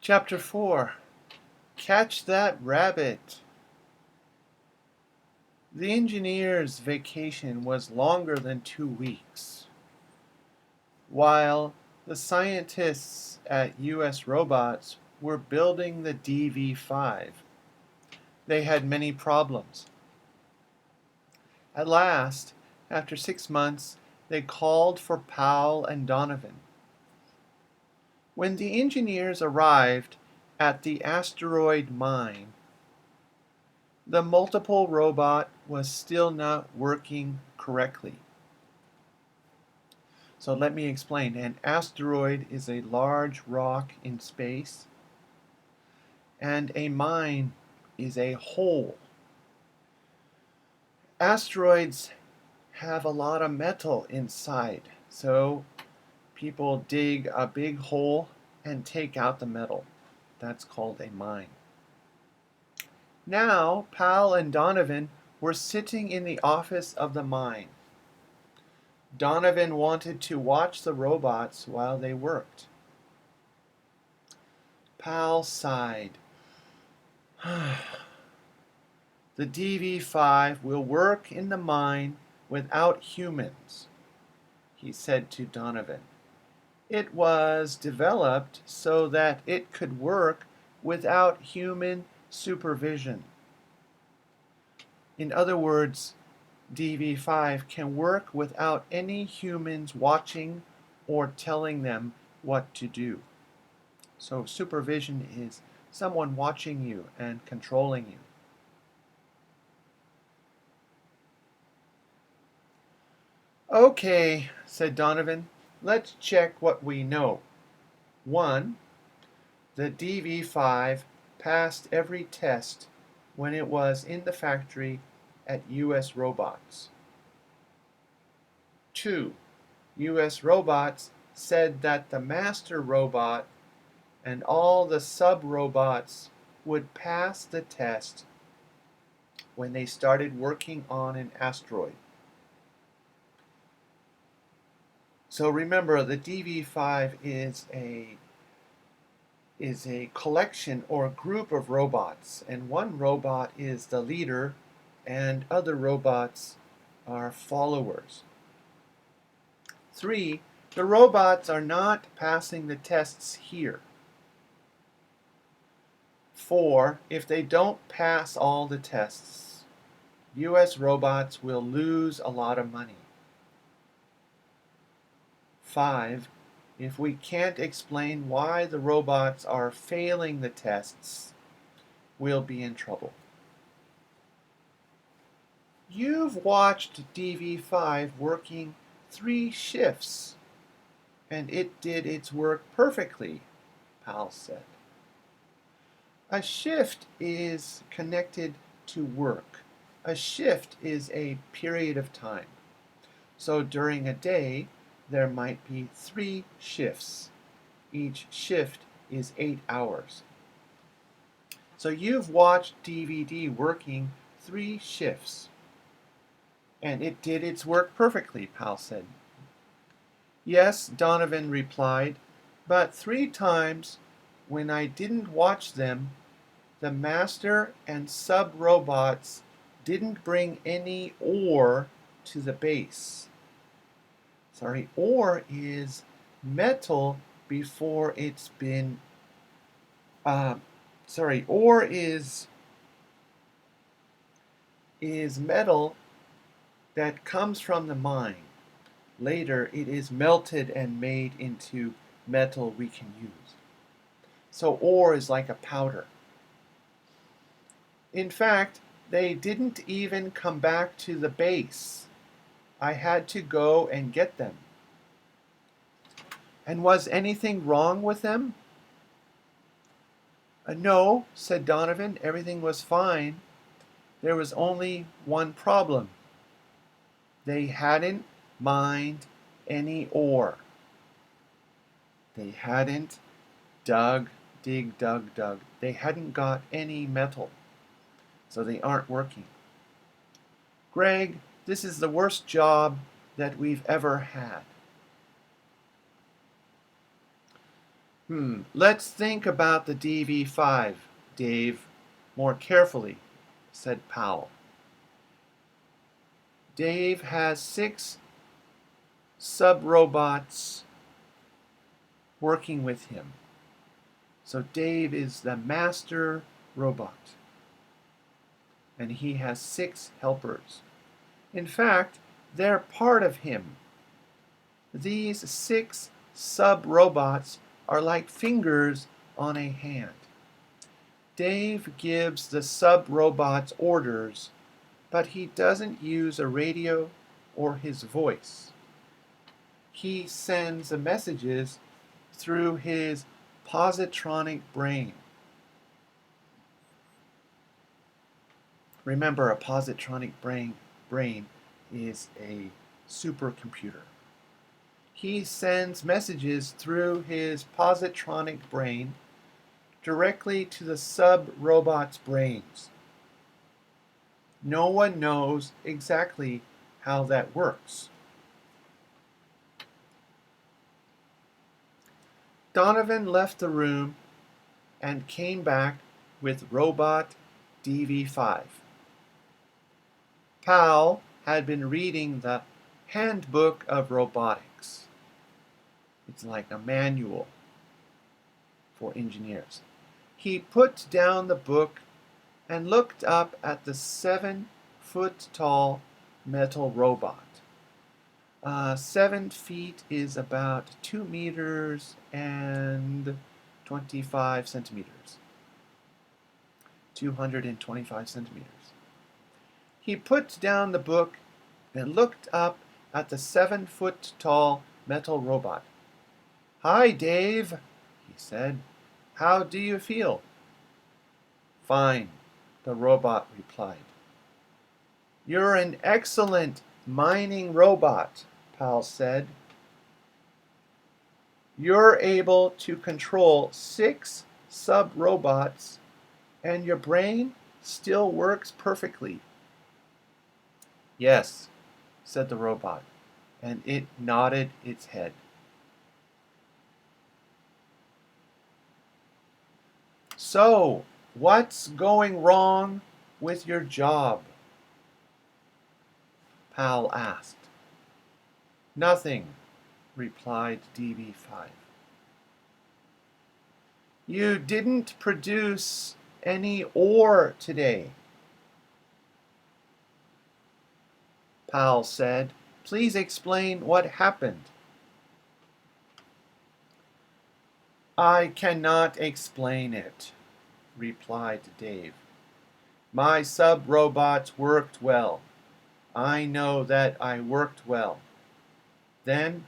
Chapter 4. Catch That Rabbit. The engineer's vacation was longer than 2 weeks. While the scientists at US Robots were building the DV5, they had many problems. At last, after 6 months, they called for Powell and Donovan. When the engineers arrived at the asteroid mine, the multiple robot was still not working correctly. So let me explain. An asteroid is a large rock in space, and a mine is a hole. Asteroids have a lot of metal inside, so people dig a big hole and take out the metal. That's called a mine. Now, Powell and Donovan were sitting in the office of the mine. Donovan wanted to watch the robots while they worked. Powell sighed. The DV5 will work in the mine without humans, he said to Donovan. It was developed so that it could work without human supervision. In other words, DV5 can work without any humans watching or telling them what to do. So supervision is someone watching you and controlling you. Okay, said Donovan, let's check what we know. 1. The DV5 passed every test when it was in the factory at US Robots. 2. US Robots said that the master robot and all the sub-robots would pass the test when they started working on an asteroid. So remember, the DV5 is a collection or group of robots, and one robot is the leader and other robots are followers. 3. The robots are not passing the tests here. 4. If they don't pass all the tests, US Robots will lose a lot of money. 5. If we can't explain why the robots are failing the tests, we'll be in trouble. You've watched DV5 working 3 shifts, and it did its work perfectly, Powell said. A shift is connected to work. A shift is a period of time. So during a day, there might be 3 shifts. Each shift is 8 hours. So you've watched DVD working 3 shifts. And it did its work perfectly, Powell said. Yes, Donovan replied, but 3 times when I didn't watch them, the master and sub-robots didn't bring any ore to the base. Ore is metal before it's been, ore is metal that comes from the mine. Later, it is melted and made into metal we can use. So ore is like a powder. In fact, they didn't even come back to the base. I had to go and get them. And was anything wrong with them? No, said Donovan. Everything was fine. There was only one problem. They hadn't mined any ore. They hadn't dug. They hadn't got any metal. So they aren't working. Greg, this is the worst job that we've ever had. Let's think about the DV5, Dave, more carefully, said Powell. Dave has 6 sub-robots working with him. So Dave is the master robot, and he has 6 helpers. In fact, they're part of him. These 6 sub-robots are like fingers on a hand. Dave gives the sub-robots orders, but he doesn't use a radio or his voice. He sends the messages through his positronic brain. Remember, a positronic brain is a supercomputer. He sends messages through his positronic brain directly to the sub-robots' brains. No one knows exactly how that works. Donovan left the room and came back with Robot DV5. Powell had been reading the Handbook of Robotics. It's like a manual for engineers. He put down the book and looked up at the 7-foot-tall metal robot. 7 feet is about 2 meters and 25 centimeters. 225 centimeters. He put down the book and looked up at the 7-foot-tall metal robot. "Hi, Dave," he said. "How do you feel?" "Fine," the robot replied. "You're an excellent mining robot," Powell said. "You're able to control 6 sub-robots, and your brain still works perfectly." "Yes," said the robot, and it nodded its head. "So, what's going wrong with your job?" Powell asked. "Nothing," replied DV5. "You didn't produce any ore today," Powell said. "Please explain what happened." "I cannot explain it," replied Dave. "My sub-robots worked well. I know that I worked well. Then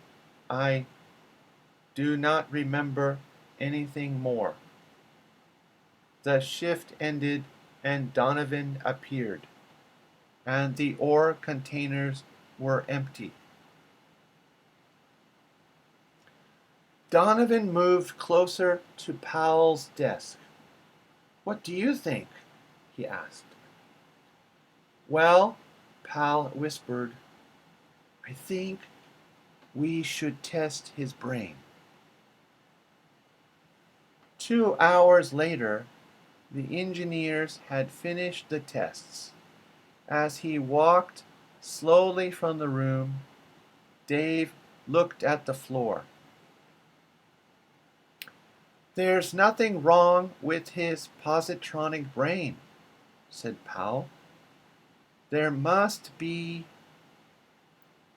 I do not remember anything more." The shift ended and Donovan appeared, and the ore containers were empty. Donovan moved closer to Powell's desk. "What do you think?" he asked. "Well," Powell whispered, "I think we should test his brain." 2 hours later, the engineers had finished the tests. As he walked slowly from the room, Dave looked at the floor. "There's nothing wrong with his positronic brain," said Powell. "There must be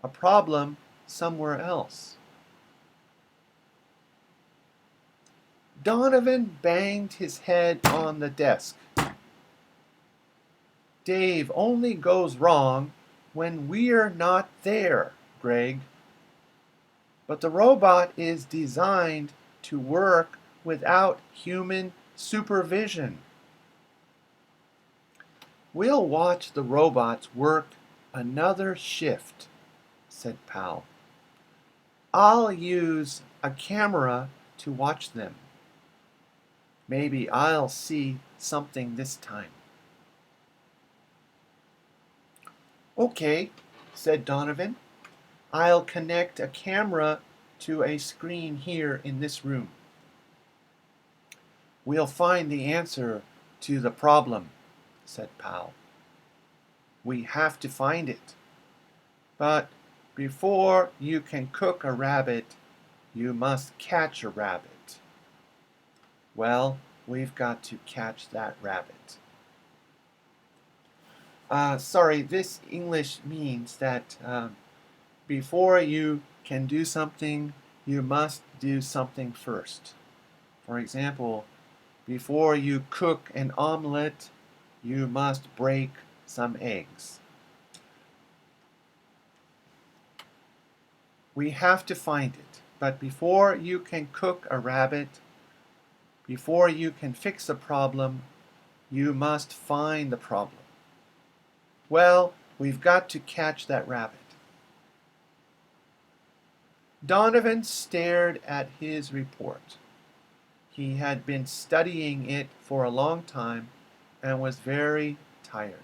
a problem somewhere else." Donovan banged his head on the desk. "Dave only goes wrong when we're not there, Greg. But the robot is designed to work without human supervision." "We'll watch the robots work another shift," said Powell. "I'll use a camera to watch them. Maybe I'll see something this time." "Okay," said Donovan. "I'll connect a camera to a screen here in this room." We'll find the answer to the problem, said Pal. We have to find it. But before you can cook a rabbit, you must catch a rabbit. Well, we've got to catch that rabbit. Sorry, this English means that before you can do something, you must do something first. For example, before you cook an omelet, you must break some eggs. We have to find it, but before you can cook a rabbit, before you can fix a problem, you must find the problem. Well, we've got to catch that rabbit. Donovan stared at his report. He had been studying it for a long time and was very tired.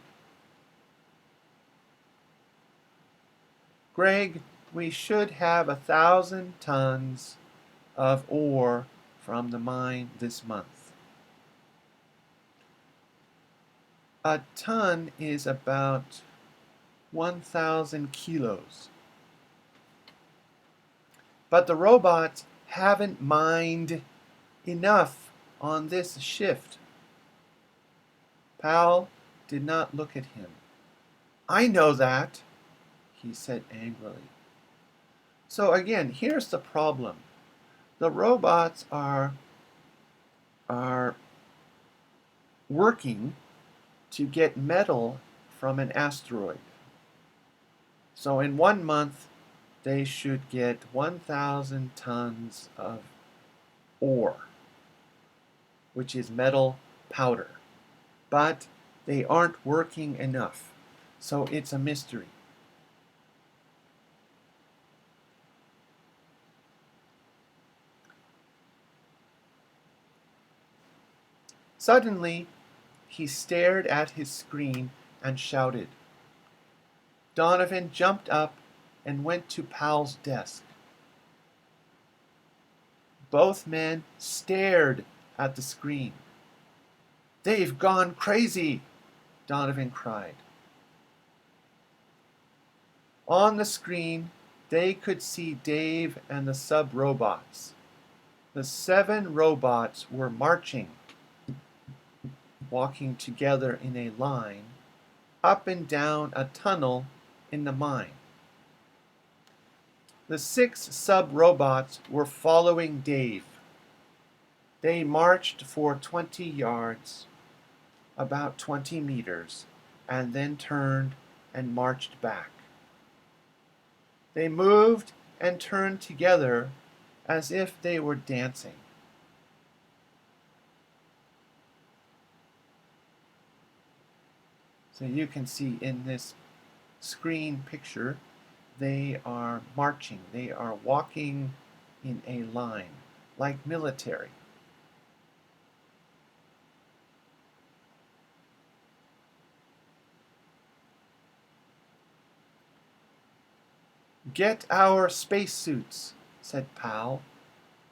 Greg, we should have 1,000 tons of ore from the mine this month. A ton is about 1,000 kilos. But the robots haven't mined enough on this shift. Powell did not look at him. I know that, he said angrily. So again, here's the problem. The robots are working to get metal from an asteroid. So in 1 month, they should get 1,000 tons of ore, which is metal powder. But they aren't working enough, so it's a mystery. Suddenly, he stared at his screen and shouted. Donovan jumped up and went to Powell's desk. Both men stared at the screen. They've gone crazy, Donovan cried. On the screen, they could see Dave and the sub-robots. The 7 robots were marching, walking together in a line, up and down a tunnel in the mine. The 6 sub-robots were following Dave. They marched for 20 yards, about 20 meters, and then turned and marched back. They moved and turned together as if they were dancing. So you can see in this screen picture, they are marching. They are walking in a line, like military. Get our spacesuits, said Powell.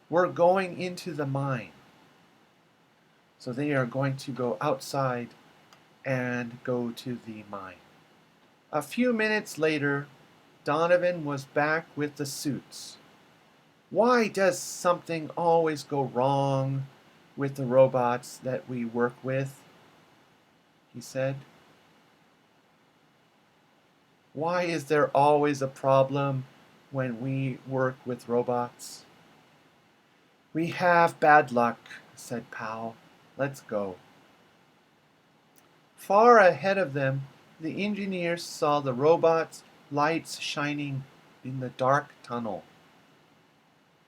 We're going into the mine. So they are going to go outside and go to the mine. A few minutes later, Donovan was back with the suits. Why does something always go wrong with the robots that we work with? He said. Why is there always a problem when we work with robots? We have bad luck, said Powell. Let's go. Far ahead of them, the engineers saw the robots' lights shining in the dark tunnel.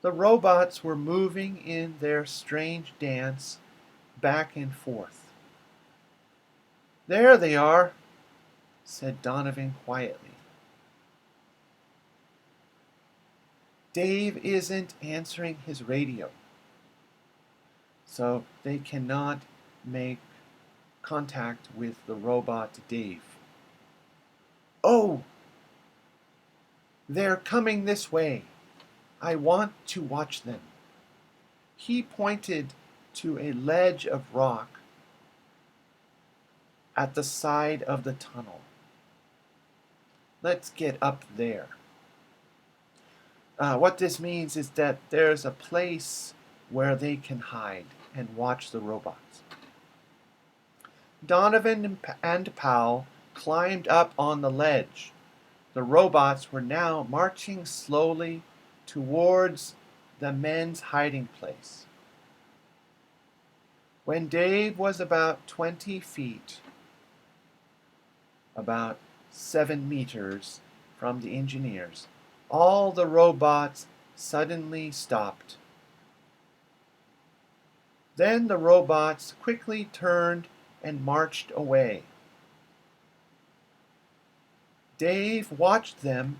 The robots were moving in their strange dance back and forth. There they are, said Donovan quietly. Dave isn't answering his radio, so they cannot make contact with the robot Dave. Oh, they're coming this way. I want to watch them. He pointed to a ledge of rock at the side of the tunnel. Let's get up there. What this means is that there's a place where they can hide and watch the robots. Donovan and Powell climbed up on the ledge. The robots were now marching slowly towards the men's hiding place. When Dave was about 20 feet, about 7 meters from the engineers, all the robots suddenly stopped. Then the robots quickly turned and marched away. Dave watched them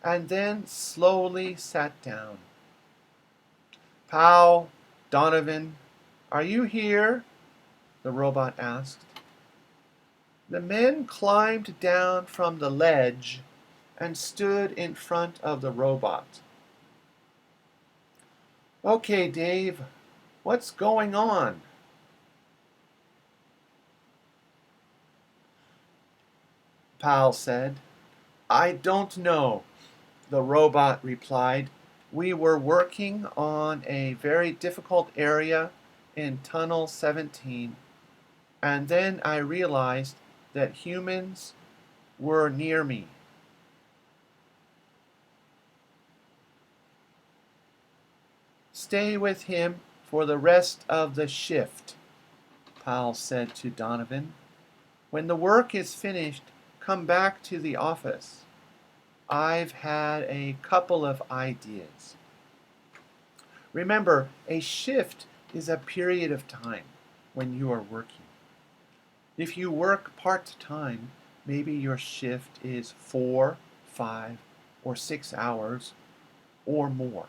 and then slowly sat down. "Powell, Donovan, are you here?" the robot asked. The men climbed down from the ledge and stood in front of the robot. "Okay, Dave, what's going on?" Powell said. "I don't know," the robot replied. "We were working on a very difficult area in Tunnel 17, and then I realized that humans were near me. Stay with him for the rest of the shift," Powell said to Donovan. "When the work is finished, come back to the office. I've had a couple of ideas." Remember, a shift is a period of time when you are working. If you work part-time, maybe your shift is 4, 5, or 6 hours or more.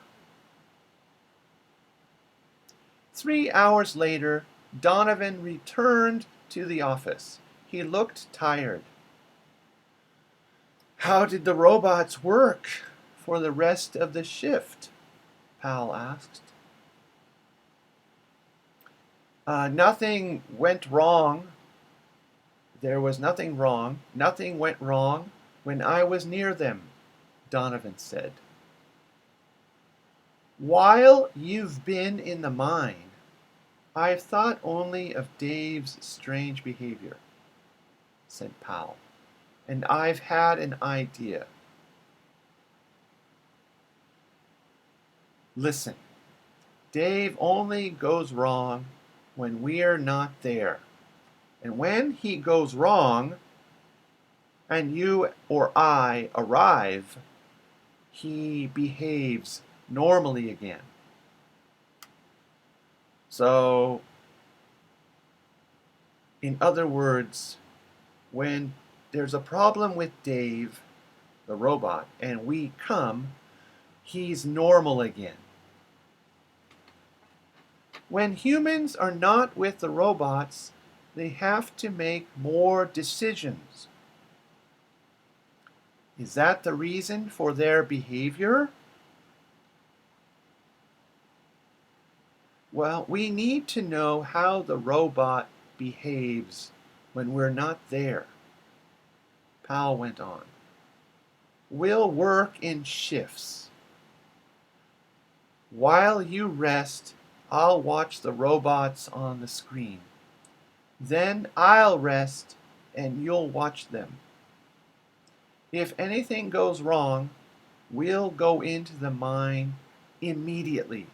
3 hours later, Donovan returned to the office. He looked tired. "How did the robots work for the rest of the shift?" Powell asked. Nothing went wrong. There was nothing wrong. Nothing went wrong when I was near them," Donovan said. "While you've been in the mine, I've thought only of Dave's strange behavior," said Powell, "and I've had an idea. Listen, Dave only goes wrong when we're not there. And when he goes wrong, and you or I arrive, he behaves normally again. So, in other words, when there's a problem with Dave, the robot, and we come, he's normal again. When humans are not with the robots, they have to make more decisions. Is that the reason for their behavior? Well, we need to know how the robot behaves when we're not there," Powell went on. "We'll work in shifts. While you rest, I'll watch the robots on the screen. Then I'll rest and you'll watch them. If anything goes wrong, we'll go into the mine immediately."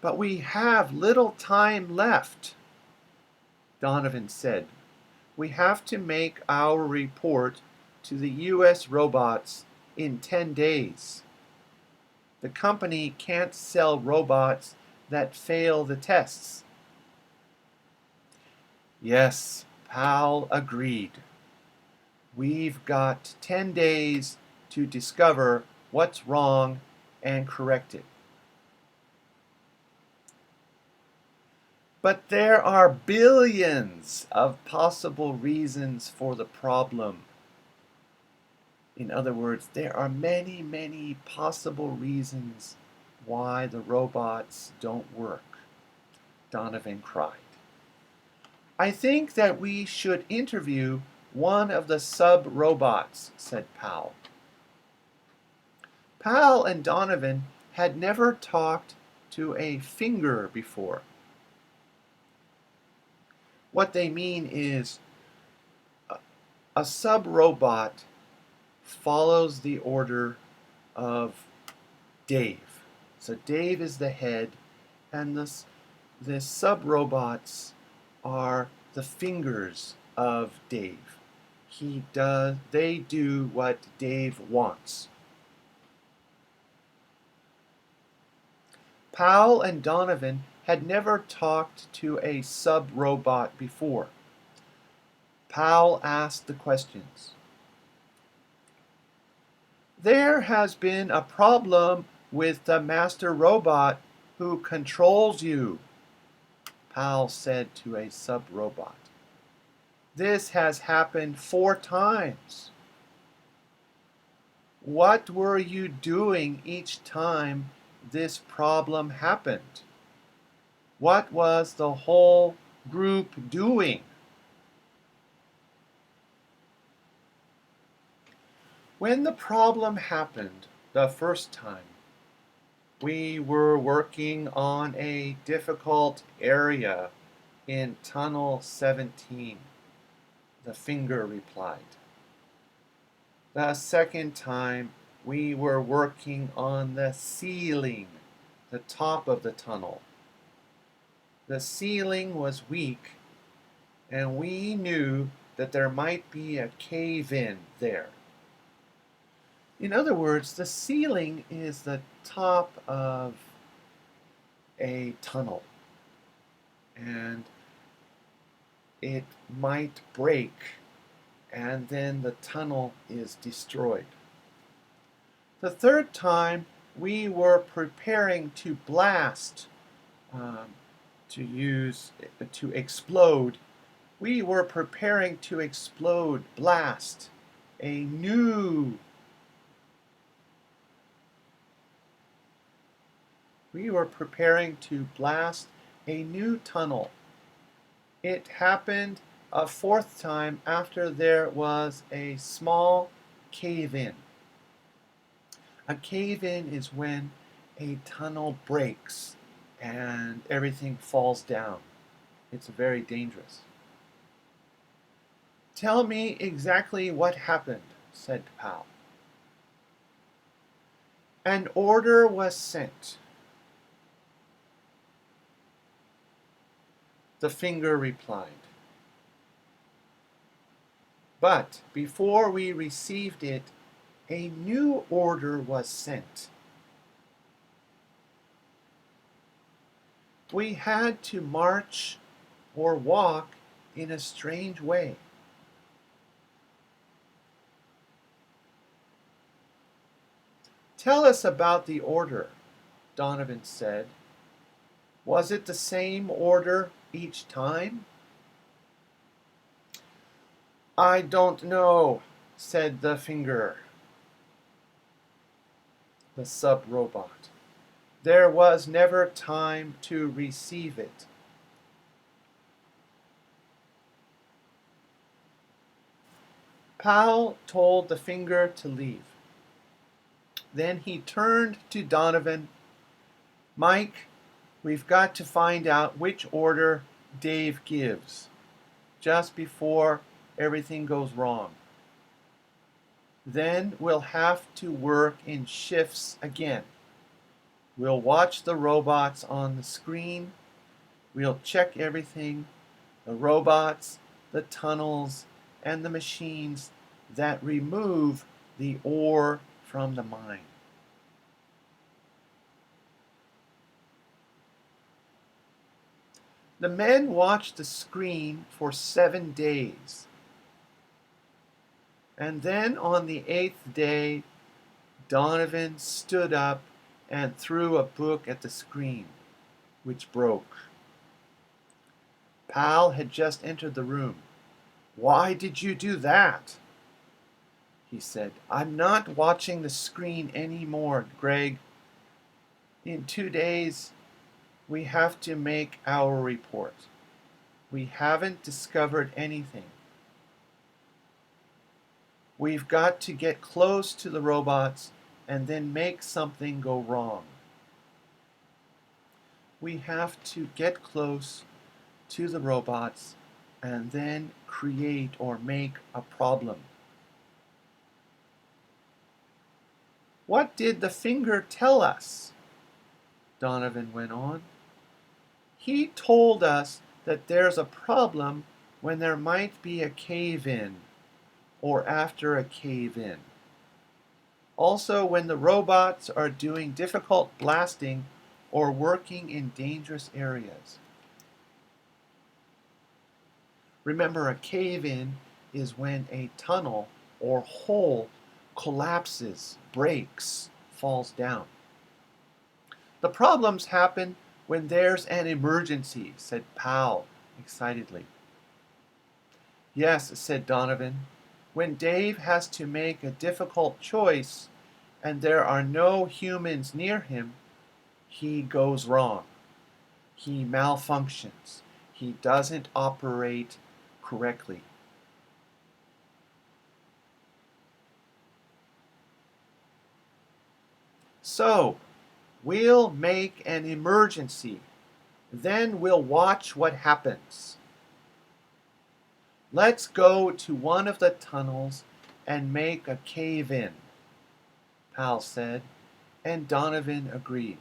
"But we have little time left," Donovan said. "We have to make our report to the U.S. robots in 10 days. The company can't sell robots that fail the tests." Yes, Powell agreed. "We've got 10 days to discover what's wrong and correct it." But there are billions of possible reasons for the problem. In other words, there are many, many possible reasons why the robots don't work, Donovan cried. I think that we should interview one of the sub-robots, said Pal. Pal and Donovan had never talked to a finger before. What they mean is a sub-robot follows the order of Dave. So Dave is the head, and the sub-robots are the fingers of Dave. They do what Dave wants. Powell and Donovan had never talked to a sub-robot before. Powell asked the questions. There has been a problem with the master robot who controls you, Powell said to a sub-robot. This has happened 4 times. What were you doing each time this problem happened? What was the whole group doing? When the problem happened the first time, we were working on a difficult area in Tunnel 17, the finger replied. The second time, we were working on the ceiling, the top of the tunnel. The ceiling was weak, and we knew that there might be a cave-in there. In other words, the ceiling is the top of a tunnel, and it might break, and then the tunnel is destroyed. The third time, we were preparing to blast, to explode. We were preparing to explode, blast a new We were preparing to blast a new tunnel. It happened a 4th time after there was a small cave-in. A cave-in is when a tunnel breaks and everything falls down. It's very dangerous. Tell me exactly what happened, said Powell. An order was sent. The finger replied. But before we received it, a new order was sent. We had to march or walk in a strange way. Tell us about the order, Donovan said. Was it the same order each time? I don't know, said the finger, the sub-robot. There was never time to receive it. Powell told the finger to leave. Then he turned to Donovan. Mike, we've got to find out which order Dave gives, just before everything goes wrong. Then we'll have to work in shifts again. We'll watch the robots on the screen. We'll check everything, the robots, the tunnels, and the machines that remove the ore from the mine. The men watched the screen for 7 days. And then on the 8th day, Donovan stood up and threw a book at the screen, which broke. Pal had just entered the room. Why did you do that? He said. I'm not watching the screen anymore, Greg. In 2 days, we have to make our report. We haven't discovered anything. We've got to get close to the robots and then make something go wrong. We have to get close to the robots and then create or make a problem. What did the finger tell us? Donovan went on. He told us that there's a problem when there might be a cave-in or after a cave-in. Also, when the robots are doing difficult blasting or working in dangerous areas. Remember, a cave-in is when a tunnel or hole collapses, breaks, falls down. The problems happen when there's an emergency, said Powell excitedly. Yes, said Donovan. When Dave has to make a difficult choice and there are no humans near him, he goes wrong. He malfunctions. He doesn't operate correctly. So, we'll make an emergency. Then we'll watch what happens. Let's go to one of the tunnels and make a cave-in, Powell said, and Donovan agreed.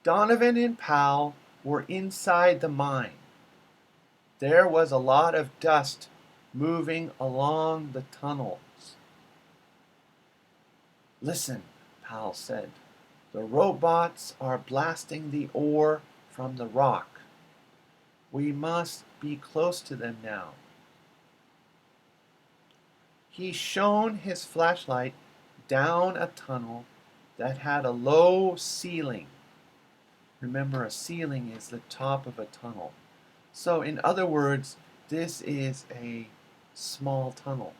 Donovan and Powell were inside the mine. There was a lot of dust moving along the tunnels. Listen, Powell said. The robots are blasting the ore from the rock. We must be close to them now. He shone his flashlight down a tunnel that had a low ceiling. Remember, a ceiling is the top of a tunnel. So, in other words, this is a small tunnel.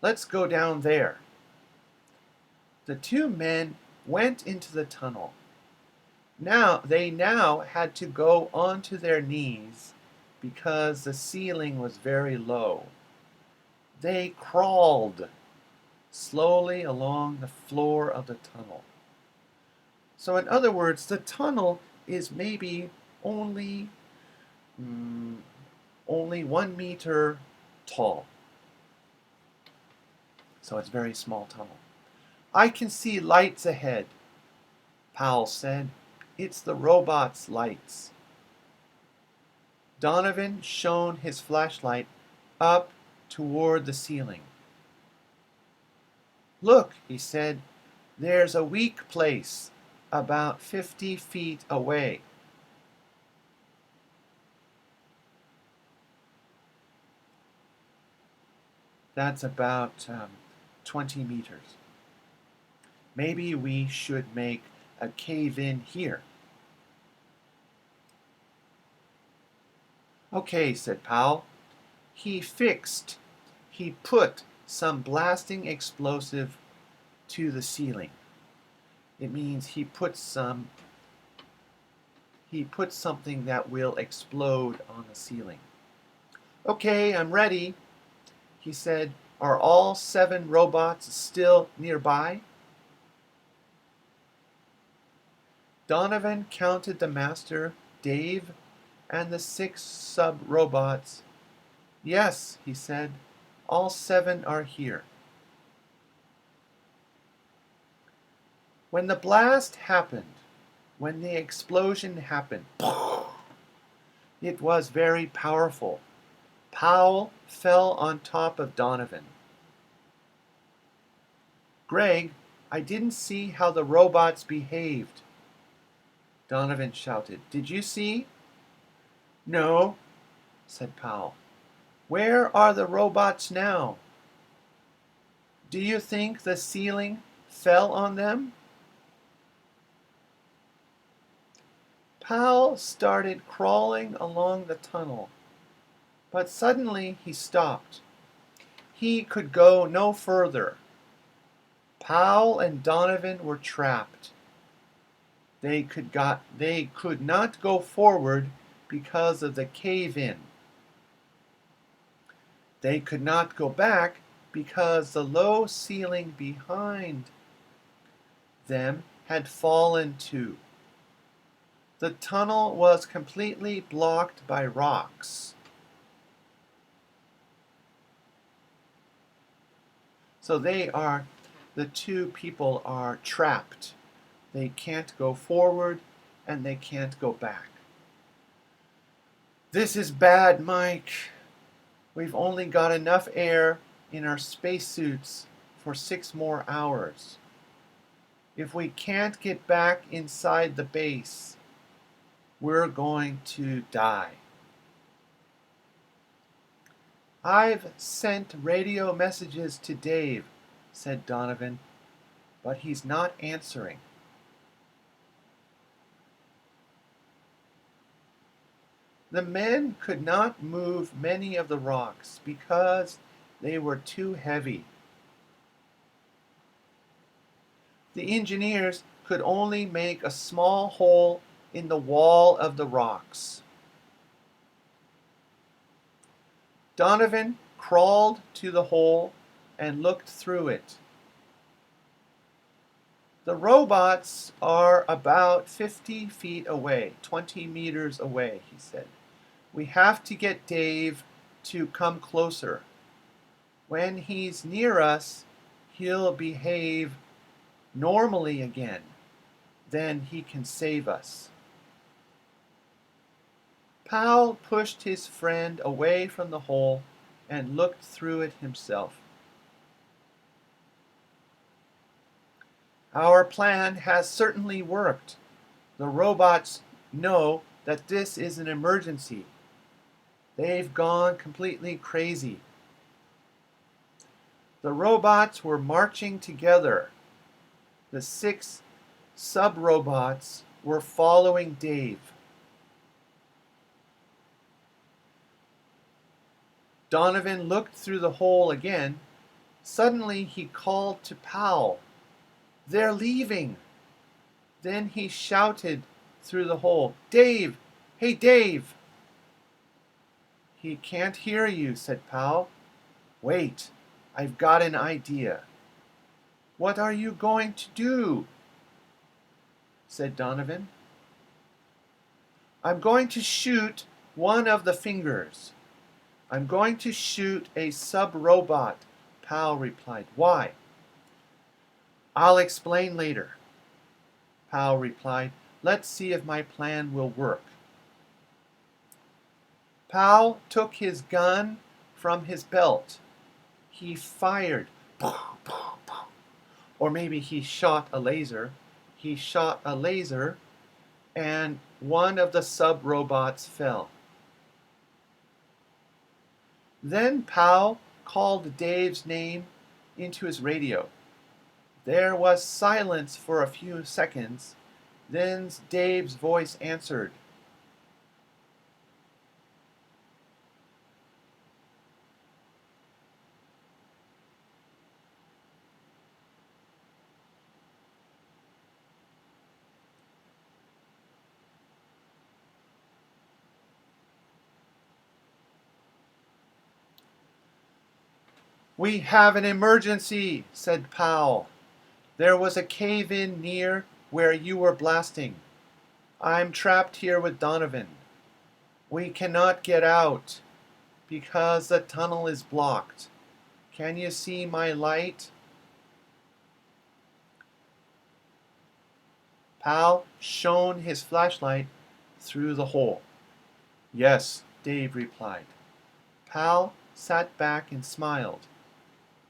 Let's go down there. The two men went into the tunnel. They now had to go onto their knees because the ceiling was very low. They crawled slowly along the floor of the tunnel. So in other words, the tunnel is maybe only 1 meter tall. So it's a very small tunnel. I can see lights ahead, Powell said. It's the robot's lights. Donovan shone his flashlight up toward the ceiling. Look, he said, there's a weak place about 50 feet away. That's about 20 meters. Maybe we should make a cave-in here. Okay, said Powell. He put some blasting explosive to the ceiling. It means he put something that will explode on the ceiling. Okay, I'm ready, he said. Are all 7 robots still nearby? Donovan counted the master, Dave, and the 6 sub-robots. Yes, he said, all 7 are here. When the blast happened, when the explosion happened, it was very powerful. Powell fell on top of Donovan. Greg, I didn't see how the robots behaved, Donovan shouted. Did you see? No, said Powell. Where are the robots now? Do you think the ceiling fell on them? Powell started crawling along the tunnel, but suddenly he stopped. He could go no further. Powell and Donovan were trapped. They could not go forward because of the cave-in. They could not go back because the low ceiling behind them had fallen too. The tunnel was completely blocked by rocks. So the two people are trapped. They can't go forward and they can't go back. This is bad, Mike. We've only got enough air in our spacesuits for 6 more hours. If we can't get back inside the base, we're going to die. I've sent radio messages to Dave, said Donovan, but he's not answering. The men could not move many of the rocks because they were too heavy. The engineers could only make a small hole in the wall of the rocks. Donovan crawled to the hole and looked through it. The robots are about 50 feet away, 20 meters away, he said. We have to get Dave to come closer. When he's near us, he'll behave normally again. Then he can save us. Powell pushed his friend away from the hole and looked through it himself. Our plan has certainly worked. The robots know that this is an emergency. They've gone completely crazy. The robots were marching together. The 6 sub-robots were following Dave. Donovan looked through the hole again. Suddenly he called to Powell. They're leaving. Then he shouted through the hole, Dave! Hey, Dave! He can't hear you, said Powell. Wait, I've got an idea. What are you going to do? Said Donovan. I'm going to shoot one of the fingers. I'm going to shoot a sub-robot, Powell replied. Why? I'll explain later, Powell replied. Let's see if my plan will work. Powell took his gun from his belt. He fired. Or maybe he shot a laser. He shot a laser, and one of the sub-robots fell. Then Powell called Dave's name into his radio. There was silence for a few seconds. Then Dave's voice answered. We have an emergency, said Powell. There was a cave-in near where you were blasting. I'm trapped here with Donovan. We cannot get out because the tunnel is blocked. Can you see my light? Powell shone his flashlight through the hole. Yes, Dave replied. Powell sat back and smiled.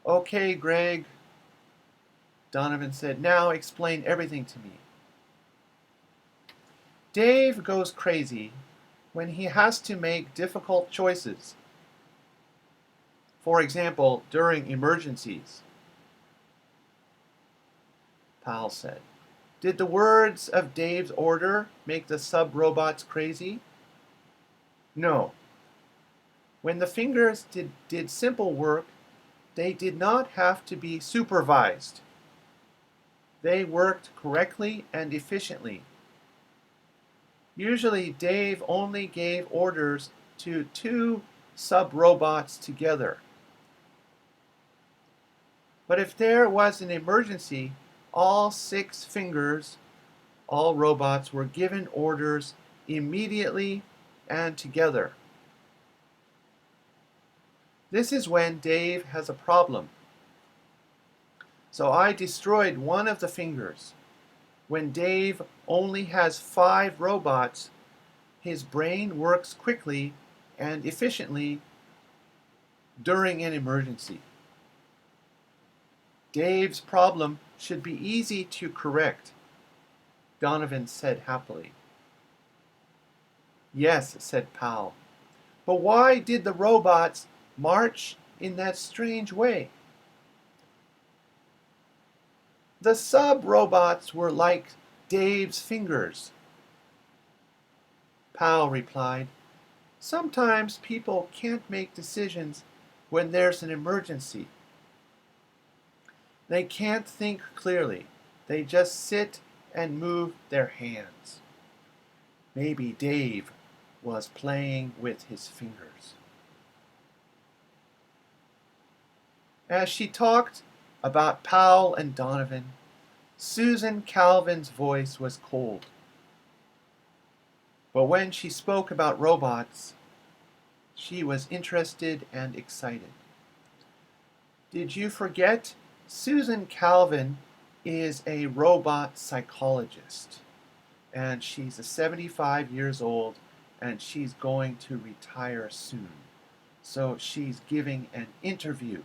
Okay, Greg, Donovan said. Now explain everything to me. Dave goes crazy when he has to make difficult choices. For example, during emergencies, Powell said. Did the words of Dave's order make the sub-robots crazy? No. When the fingers did simple work, they did not have to be supervised. They worked correctly and efficiently. Usually, Dave only gave orders to two sub-robots together. But if there was an emergency, all 6 fingers, all robots were given orders immediately and together. This is when Dave has a problem. So I destroyed one of the fingers. When Dave only has 5 robots, his brain works quickly and efficiently during an emergency. Dave's problem should be easy to correct, Donovan said happily. Yes, said Powell. But why did the robots march in that strange way? The sub-robots were like Dave's fingers. Powell replied, sometimes people can't make decisions when there's an emergency. They can't think clearly. They just sit and move their hands. Maybe Dave was playing with his fingers. As she talked about Powell and Donovan, Susan Calvin's voice was cold. But when she spoke about robots, she was interested and excited. Did you forget? Susan Calvin is a robot psychologist, and she's 75 years old, and she's going to retire soon. So she's giving an interview